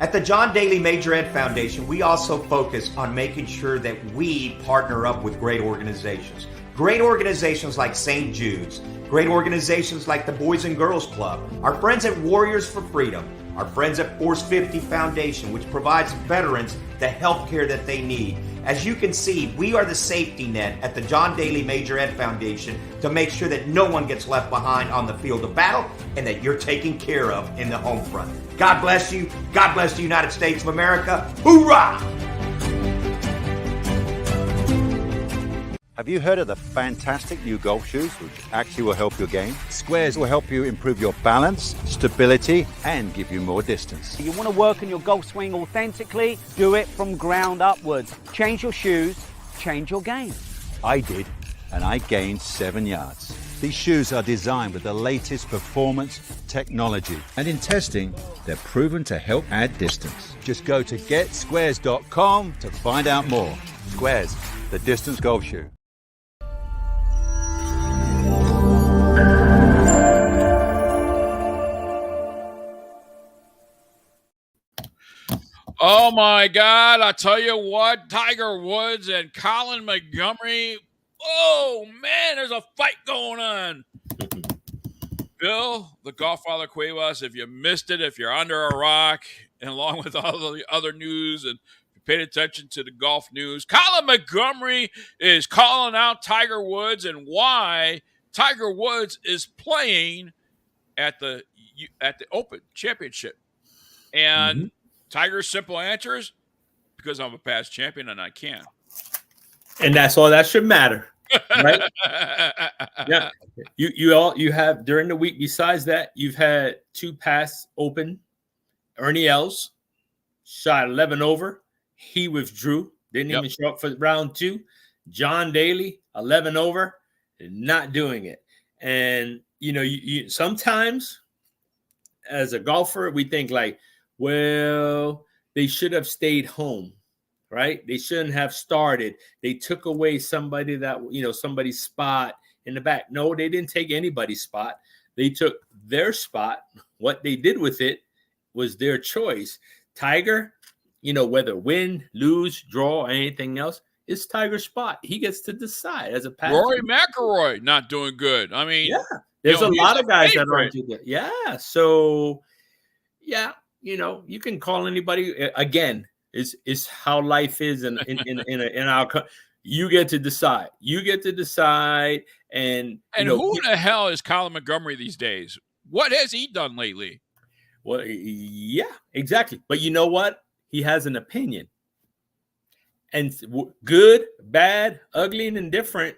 At the John Daly Major Ed Foundation, we also focus on making sure that we partner up with great organizations. Great organizations like St. Jude's, great organizations like the Boys and Girls Club, our friends at Warriors for Freedom, our friends at Force 50 Foundation, which provides veterans the health care that they need. As you can see, we are the safety net at the John Daly Major Ed Foundation to make sure that no one gets left behind on the field of battle and that you're taken care of in the home front. God bless you. God bless the United States of America. Hoorah! Have you heard of the fantastic new golf shoes which actually will help your game? Squares will help you improve your balance, stability, and give you more distance. You want to work on your golf swing authentically? Do it from ground upwards. Change your shoes, change your game. I did, and I gained 7 yards. These shoes are designed with the latest performance technology, and in testing, they're proven to help add distance. Just go to getsquares.com to find out more. Squares, the distance golf shoe. Oh, my God. I tell you what, Tiger Woods and Colin Montgomery. Oh, man, there's a fight going on. Bill, the Golffather Cuevas, if you missed it, if you're under a rock, and along with all the other news and you paid attention to the golf news, Colin Montgomery is calling out Tiger Woods and why Tiger Woods is playing at the Open Championship. And Tiger's simple answer is because I'm a past champion and I can. And that's all that should matter, right? Yeah. You have during the week. Besides that, you've had 2 past Open. Ernie Els shot 11 over. He withdrew. Didn't even show up for round 2. John Daly 11 over, not doing it. And you sometimes as a golfer we think like, well, they should have stayed home, right? They shouldn't have started. They took away somebody that, somebody's spot in the back. No, they didn't take anybody's spot. They took their spot. What they did with it was their choice. Tiger, whether win, lose, draw, or anything else, it's Tiger's spot. He gets to decide as a pass. Rory McIlroy not doing good. I mean, there's a lot of guys that aren't doing good. Yeah. So, you can call anybody. Again, is how life is in our country. You get to decide. And who the hell is Colin Montgomery these days? What has he done lately? Well, yeah, exactly. But you know what? He has an opinion. And good, bad, ugly, and indifferent.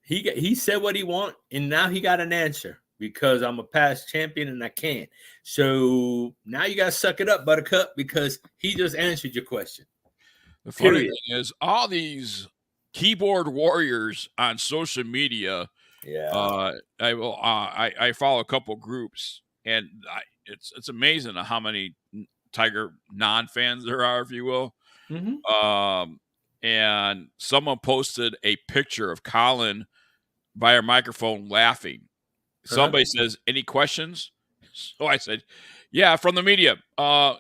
He said what he want, and now he got an answer. Because I'm a past champion and I can't. So now you got to suck it up, Buttercup, because he just answered your question. The funny thing is, all these keyboard warriors on social media. Yeah, I follow a couple groups, and it's amazing how many Tiger non-fans there are, if you will. And someone posted a picture of Colin by a microphone laughing. Somebody says, any questions? So I said, yeah, from the media. Colin,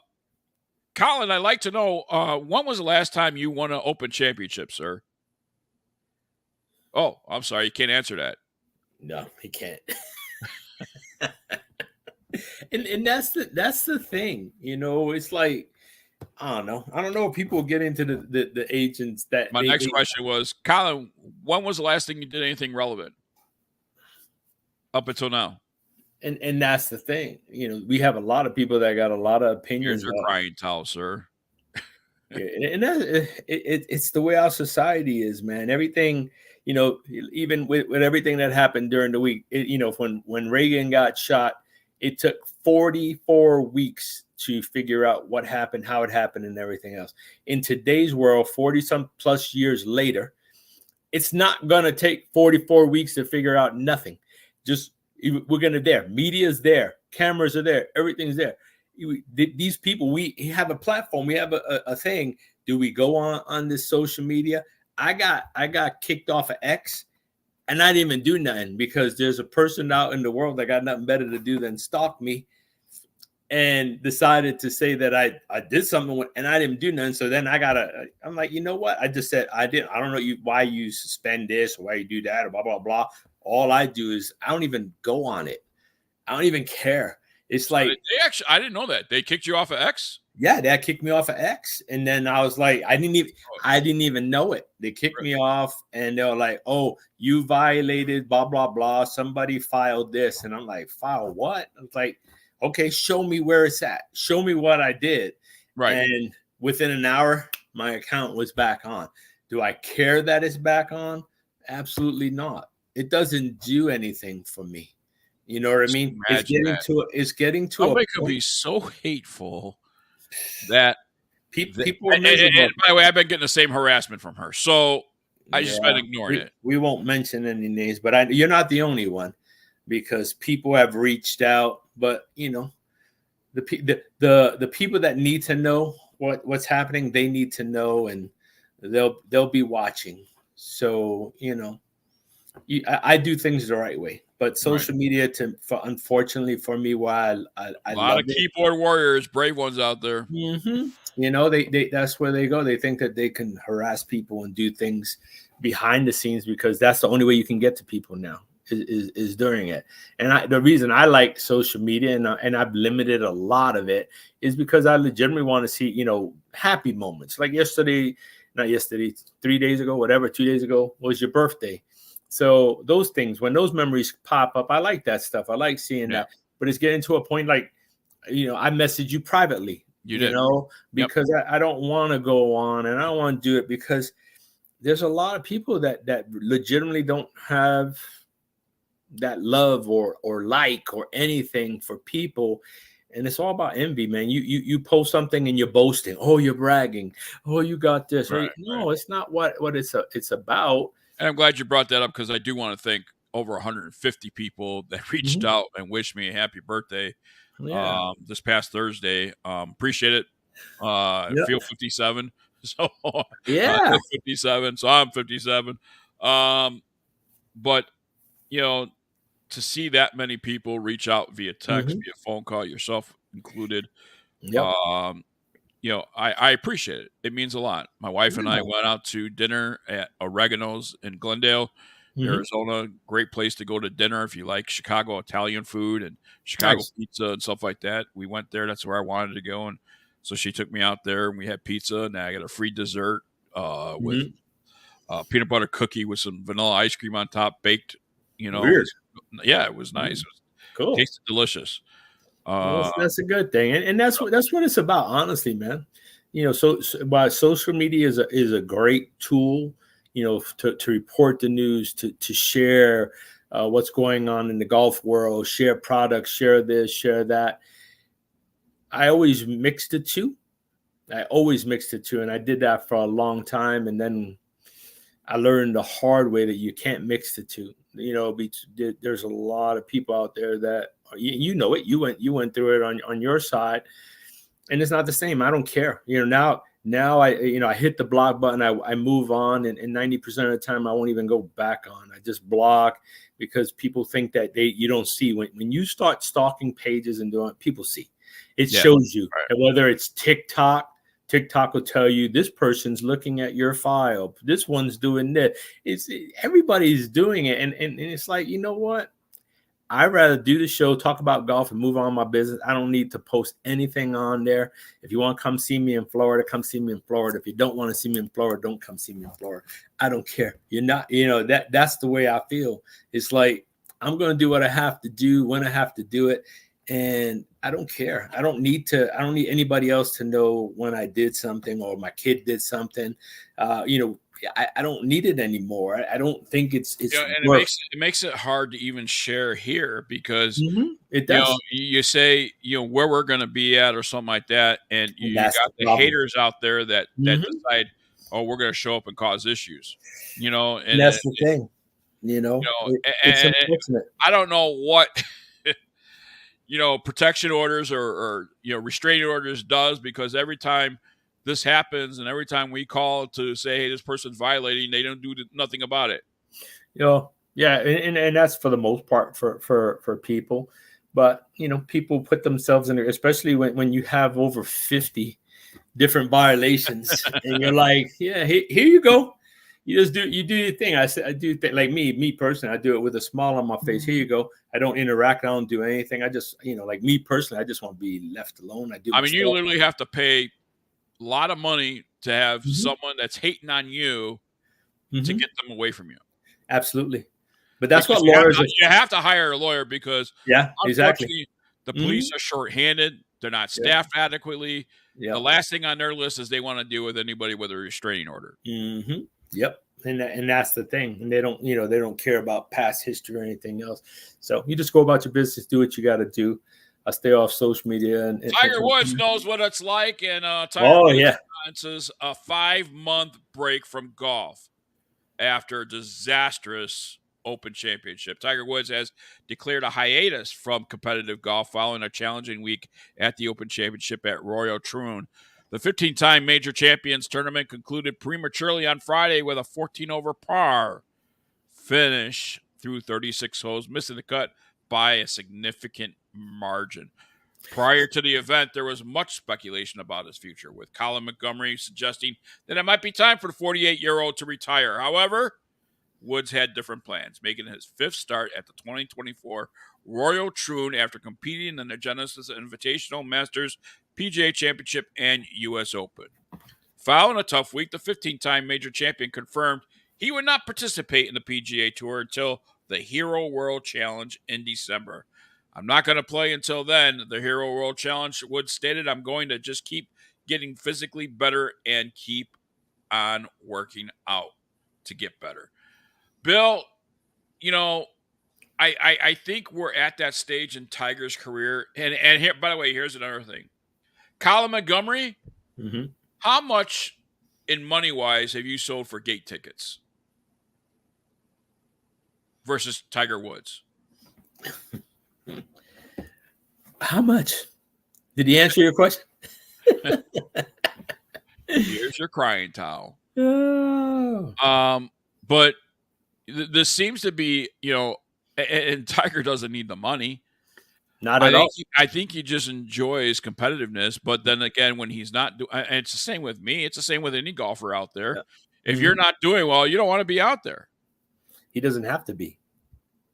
I'd like to know, when was the last time you won an Open Championship, sir? Oh, I'm sorry. You can't answer that. No, he can't. and that's the thing. It's like, I don't know. I don't know if people get into the agents that. My next question was, Colin, when was the last thing you did anything relevant? Up until now. And that's the thing. We have a lot of people that got a lot of opinions. Here's your crying towel, sir. And it's the way our society is, man. Everything, even with everything that happened during the week, when Reagan got shot, it took 44 weeks to figure out what happened, how it happened, and everything else. In today's world, 40-some plus years later, it's not going to take 44 weeks to figure out nothing. Just we're going to there. Media's there. Cameras are there. Everything's there. These people, we have a platform. We have a thing. Do we go on this social media? I got kicked off of X, and I didn't even do nothing because there's a person out in the world that got nothing better to do than stalk me. and decided to say that I did something and I didn't do nothing. So then I'm like, you know what? I just said I don't know why you suspend this or why you do that or blah, blah, blah. All I do is I don't even go on it. I don't even care. It's like I didn't know that. They kicked you off of X? Yeah, that kicked me off of X. And then I was like, I didn't even know it. They kicked me off and they were like, oh, you violated blah, blah, blah. Somebody filed this. And I'm like, file what? I was like, okay, show me where it's at. Show me what I did. Right. And within an hour, my account was back on. Do I care that it's back on? Absolutely not. It doesn't do anything for me. You know what I mean? It's getting to somebody could be so hateful that people and by the way, I've been getting the same harassment from her. So I just been ignoring it. We won't mention any names, but you're not the only one, because people have reached out. But you know, the people that need to know what's happening, they need to know, and they'll be watching. So you know, I do things the right way. But social media, unfortunately for me, while I a lot of keyboard warriors, brave ones out there. Mm-hmm. You know, they that's where they go. They think that they can harass people and do things behind the scenes because that's the only way you can get to people now is during it. And the reason I like social media and I've limited a lot of it is because I legitimately want to see, you know, happy moments. Like 3 days ago, whatever, 2 days ago was your birthday. So those things, when those memories pop up, I like that stuff. I like seeing that. But it's getting to a point like, you know, I message you privately, you know, because I don't want to go on and I don't want to do it because there's a lot of people that legitimately don't have that love or like or anything for people. And it's all about envy, man. You post something and you're boasting. Oh, you're bragging. Oh, you got this. No, it's not what it's about. And I'm glad you brought that up because I do want to thank over 150 people that reached out and wished me a happy birthday this past Thursday. Appreciate it. I feel 57. So I feel 57. So I'm 57. But you know, to see that many people reach out via text, via phone call, yourself included. You know, I appreciate it. It means a lot. My wife and I went out to dinner at Oregano's in Glendale, Arizona. Great place to go to dinner if you like Chicago Italian food and Chicago pizza and stuff like that. We went there. That's where I wanted to go. And so she took me out there and we had pizza and I got a free dessert with peanut butter cookie with some vanilla ice cream on top, baked, you know. Weird. It was nice. It was cool. Tasted delicious. That's a good thing, and that's what it's about, honestly, man. You know, so while social media is a great tool, you know, to report the news, to share what's going on in the golf world, share products, share this, share that. I always mixed the two. And I did that for a long time, and then I learned the hard way that you can't mix the two. You know, there's a lot of people out there that you know it. You went through it on your side, and it's not the same. I don't care. You know, now I hit the block button. I move on, and 90% of the time I won't even go back on. I just block because people think that you don't see when you start stalking pages and doing it, people see. It shows you, and whether it's TikTok will tell you this person's looking at your file. This one's doing this. Everybody's doing it. And it's like, you know what? I'd rather do the show, talk about golf and move on my business. I don't need to post anything on there. If you want to come see me in Florida, come see me in Florida. If you don't want to see me in Florida, don't come see me in Florida. I don't care. You're not, you know, that's the way I feel. It's like, I'm going to do what I have to do when I have to do it. And I don't care. I don't need anybody else to know when I did something or my kid did something. You know, I don't need it anymore. I don't think it's you know, and it makes it hard to even share here because it does. You know, you say, you know, where we're going to be at or something like that, and you got the haters out there that decide, oh, we're going to show up and cause issues. You know, and that's the thing. You know, it's unfortunate. I don't know what. You know, protection orders or you know, restraining orders does, because every time this happens and every time we call to say, hey, this person's violating, they don't do nothing about it. You know, and that's for the most part for people. But people put themselves in there, especially when you have over 50 different violations, and you're like, yeah, here you go. You do your thing. I do think, like me personally, I do it with a smile on my face. Here you go. I don't interact. I don't do anything. I just, like me personally, I just want to be left alone. I mean, you literally have to pay a lot of money to have someone that's hating on you to get them away from you. Absolutely. But that's because what lawyers you have to hire a lawyer because exactly. The police are short-handed. They're not staffed adequately. Yep. The last thing on their list is they want to deal with anybody with a restraining order. Yep. And that's the thing. And they don't care about past history or anything else. So you just go about your business, do what you got to do. Stay off social media. And Tiger Woods knows what it's like, and Tiger Woods announces a 5-month break from golf after a disastrous Open Championship. Tiger Woods has declared a hiatus from competitive golf following a challenging week at the Open Championship at Royal Troon. The 15-time major champions tournament concluded prematurely on Friday with a 14-over par finish through 36 holes, missing the cut by a significant margin. Prior to the event, there was much speculation about his future, with Colin Montgomery suggesting that it might be time for the 48-year-old to retire. However, Woods had different plans, making his 5th start at the 2024 Royal Troon after competing in the Genesis Invitational, Masters, PGA Championship, and U.S. Open. Following a tough week, the 15-time major champion confirmed he would not participate in the PGA Tour until the Hero World Challenge in December. I'm not going to play until then, the Hero World Challenge, Woods stated. I'm going to just keep getting physically better and keep on working out to get better. Bill, I think we're at that stage in Tiger's career. And here, by the way, here's another thing. Colin Montgomery, how much in money-wise have you sold for gate tickets versus Tiger Woods? How much? Did he answer your question? Here's your crying towel. Oh. But this seems to be, and Tiger doesn't need the money. Not at all. I think he just enjoys competitiveness. But then again, when he's not doing, and it's the same with me. It's the same with any golfer out there. Yeah. If you're not doing well, you don't want to be out there. He doesn't have to be.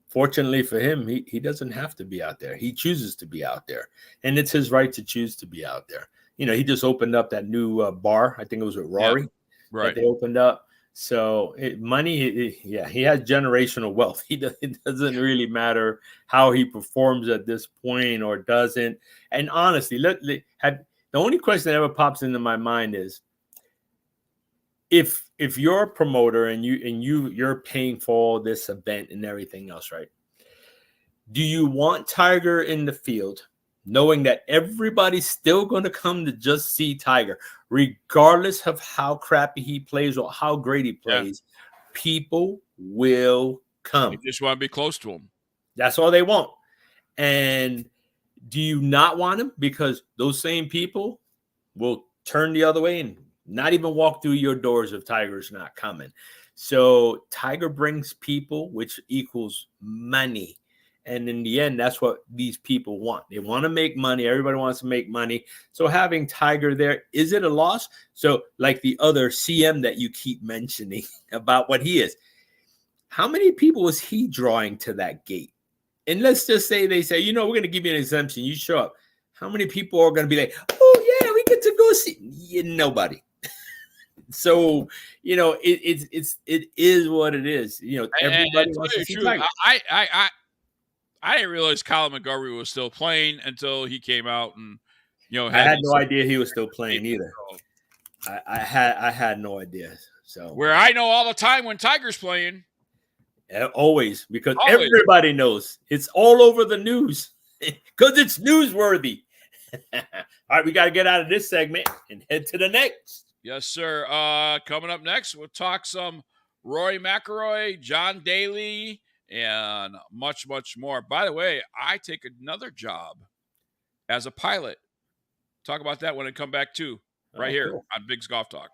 Fortunately for him, he doesn't have to be out there. He chooses to be out there. And it's his right to choose to be out there. He just opened up that new bar. I think it was with Rory. Right. That they opened up. So money, he has generational wealth. It doesn't really matter how he performs at this point or doesn't. And honestly, the only question that ever pops into my mind is, if you're a promoter and you're paying for all this event and everything else, right? Do you want Tiger in the field, knowing that everybody's still going to come to just see Tiger, regardless of how crappy he plays or how great he plays? People will come. You just want to be close to him. That's all they want. And do you not want him? Because those same people will turn the other way and not even walk through your doors if Tiger's not coming. So Tiger brings people, which equals money. And in the end, that's what these people want. They want to make money. Everybody wants to make money. So having Tiger there, is it a loss? So like the other CM that you keep mentioning about what he is, how many people is he drawing to that gate? And let's just say they say, we're going to give you an exemption. You show up. How many people are going to be like, oh, yeah, we get to go see? Nobody. So, it is what it is. Everybody wants to see Tiger. I didn't realize Colin Montgomery was still playing until he came out and, I had no idea he was still playing either. I had no idea. So where I know all the time when Tiger's playing. Always, because everybody knows. It's all over the news because it's newsworthy. All right, we got to get out of this segment and head to the next. Yes, sir. Coming up next, we'll talk some Rory McIlroy, John Daly, and much, much more. By the way, I take another job as a pilot. Talk about that when I come back too, right here on Big's Golf Talk.